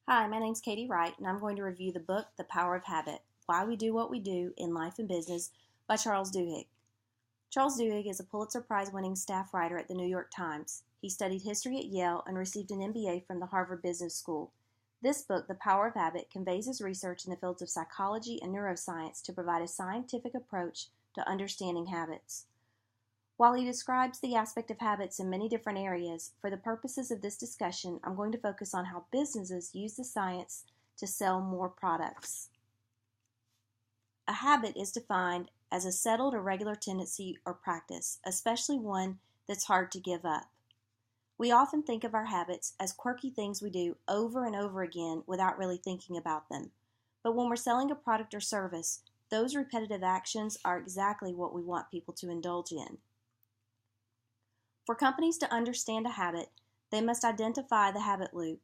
Hi, my name's Katie Wright, and I'm going to review the book The Power of Habit: Why We Do What We Do in Life and Business by Charles Duhigg. Charles Duhigg is a Pulitzer Prize-winning staff writer at the New York Times. He studied history at Yale and received an MBA from the Harvard Business School. This book, The Power of Habit, conveys his research in the fields of psychology and neuroscience to provide a scientific approach to understanding habits. While he describes the aspect of habits in many different areas, for the purposes of this discussion, I'm going to focus on how businesses use the science to sell more products. A habit is defined as a settled or regular tendency or practice, especially one that's hard to give up. We often think of our habits as quirky things we do over and over again without really thinking about them. But when we're selling a product or service, those repetitive actions are exactly what we want people to indulge in. For companies to understand a habit, they must identify the habit loop.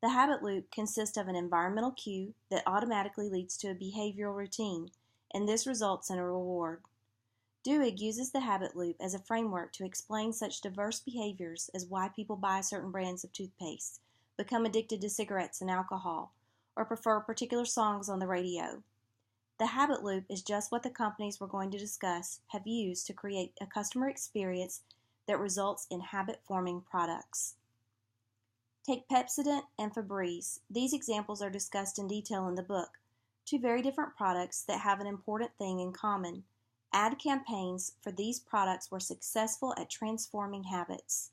The habit loop consists of an environmental cue that automatically leads to a behavioral routine, and this results in a reward. Duhigg uses the habit loop as a framework to explain such diverse behaviors as why people buy certain brands of toothpaste, become addicted to cigarettes and alcohol, or prefer particular songs on the radio. The habit loop is just what the companies we're going to discuss have used to create a customer experience that results in habit-forming products. Take Pepsodent and Febreeze. These examples are discussed in detail in the book. Two very different products that have an important thing in common. Ad campaigns for these products were successful at transforming habits.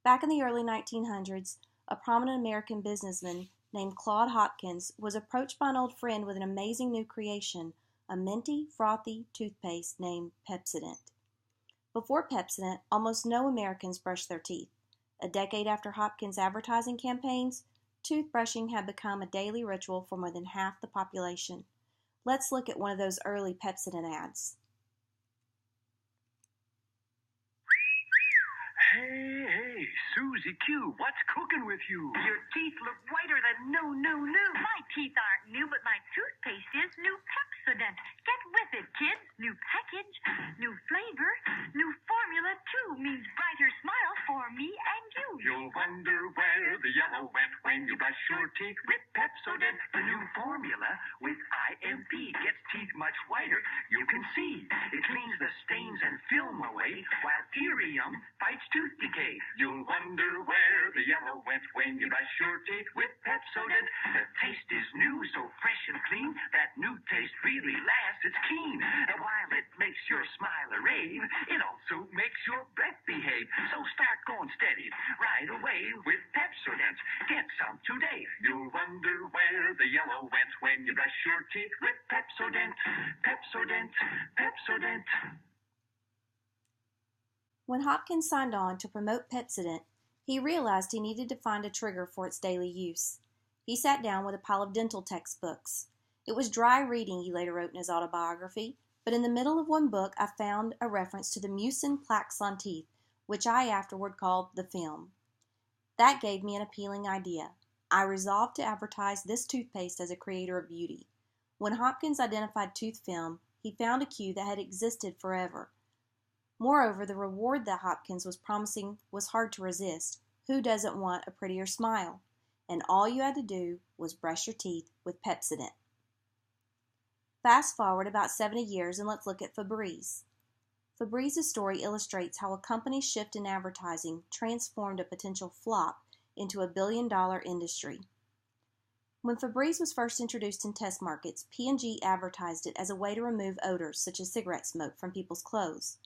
Back in the early 1900s, a prominent American businessman named Claude Hopkins was approached by an old friend with an amazing new creation, a minty, frothy toothpaste named Pepsodent. Before Pepsodent, almost no Americans brushed their teeth. A decade after Hopkins' advertising campaigns, toothbrushing had become a daily ritual for more than half the population. Let's look at one of those early Pepsodent ads. Hey, Susie Q, what's cooking with you? Your teeth look whiter than new. My teeth aren't new, but my toothpaste is new Pepsodent. Get with it, kids. New package, new flavor, new formula, too, means brighter smiles for me and you. You'll wonder where the yellow went when you brush your teeth with Pepsodent. The new formula with IMP gets teeth much whiter. You can see it cleans the stains and film away, while Irium fights tooth decay. You'll wonder where the yellow went when you brush your teeth with Pepsodent. The taste is new, so fresh and clean. That new taste really lasts. It's keen. And while it makes your smile a rave, it also makes your breath behave. So start going steady right away with Pepsodent. Get some today. You'll wonder where the yellow went when you brush your teeth with Pepsodent. Pepsodent. Pepsodent. When Hopkins signed on to promote Pepsodent, he realized he needed to find a trigger for its daily use. He sat down with a pile of dental textbooks. It was dry reading, he later wrote in his autobiography, but in the middle of one book I found a reference to the mucin plaques on teeth, which I afterward called the film. That gave me an appealing idea. I resolved to advertise this toothpaste as a creator of beauty. When Hopkins identified tooth film, he found a cue that had existed forever. Moreover, the reward that Hopkins was promising was hard to resist. Who doesn't want a prettier smile? And all you had to do was brush your teeth with Pepsodent. Fast forward about 70 years and let's look at Febreeze. Febreeze's story illustrates how a company's shift in advertising transformed a potential flop into a billion-dollar industry. When Febreeze was first introduced in test markets, P&G advertised it as a way to remove odors such as cigarette smoke from people's clothes.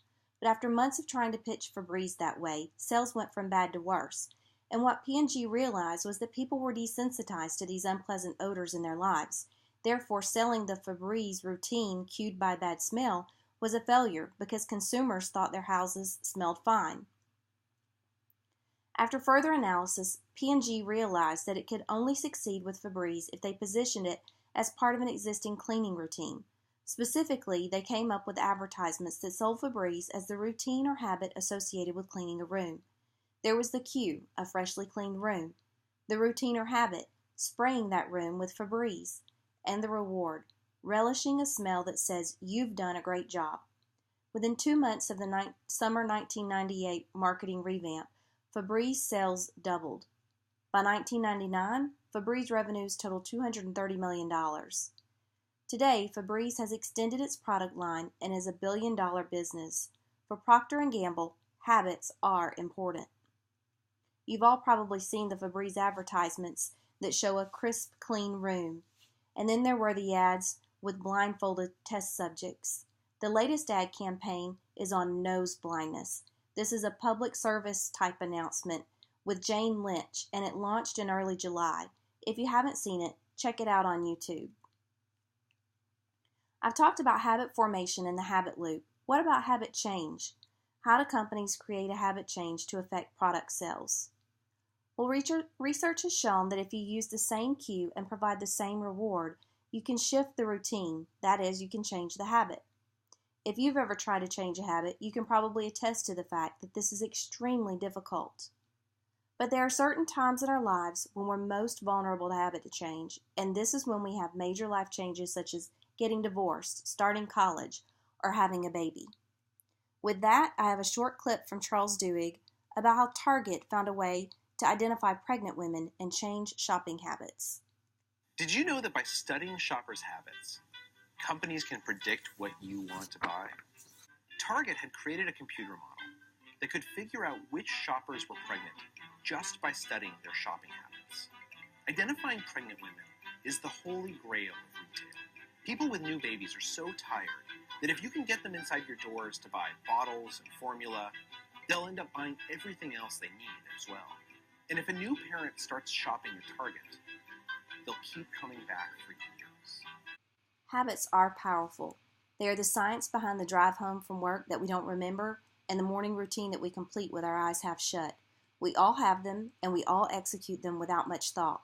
But after months of trying to pitch Febreeze that way, sales went from bad to worse. And what P&G realized was that people were desensitized to these unpleasant odors in their lives. Therefore, selling the Febreeze routine cued by bad smell was a failure because consumers thought their houses smelled fine. After further analysis, P&G realized that it could only succeed with Febreeze if they positioned it as part of an existing cleaning routine. Specifically, they came up with advertisements that sold Febreeze as the routine or habit associated with cleaning a room. There was the cue, a freshly cleaned room. The routine or habit, spraying that room with Febreeze. And the reward, relishing a smell that says, "You've done a great job." Within 2 months of the summer 1998 marketing revamp, Febreeze sales doubled. By 1999, Febreeze revenues total $230 million. Today, Febreeze has extended its product line and is a billion-dollar business. For Procter & Gamble, habits are important. You've all probably seen the Febreeze advertisements that show a crisp, clean room. And then there were the ads with blindfolded test subjects. The latest ad campaign is on nose blindness. This is a public service type announcement with Jane Lynch, and it launched in early July. If you haven't seen it, check it out on YouTube. I've talked about habit formation and the habit loop. What about habit change? How do companies create a habit change to affect product sales? Well, research has shown that if you use the same cue and provide the same reward, you can shift the routine. That is, you can change the habit. If you've ever tried to change a habit, you can probably attest to the fact that this is extremely difficult. But there are certain times in our lives when we're most vulnerable to habit change, and this is when we have major life changes such as getting divorced, starting college, or having a baby. With that, I have a short clip from Charles Duhigg about how Target found a way to identify pregnant women and change shopping habits. Did you know that by studying shoppers' habits, companies can predict what you want to buy? Target had created a computer model that could figure out which shoppers were pregnant just by studying their shopping habits. Identifying pregnant women is the holy grail of retail. People with new babies are so tired that if you can get them inside your doors to buy bottles and formula, they'll end up buying everything else they need as well. And if a new parent starts shopping at Target, they'll keep coming back for years. Habits are powerful. They are the science behind the drive home from work that we don't remember and the morning routine that we complete with our eyes half shut. We all have them, and we all execute them without much thought.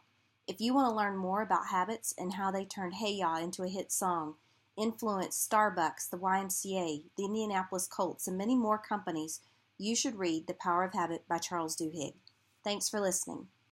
If you want to learn more about habits and how they turned Hey Ya into a hit song, influenced Starbucks, the YMCA, the Indianapolis Colts, and many more companies, you should read The Power of Habit by Charles Duhigg. Thanks for listening.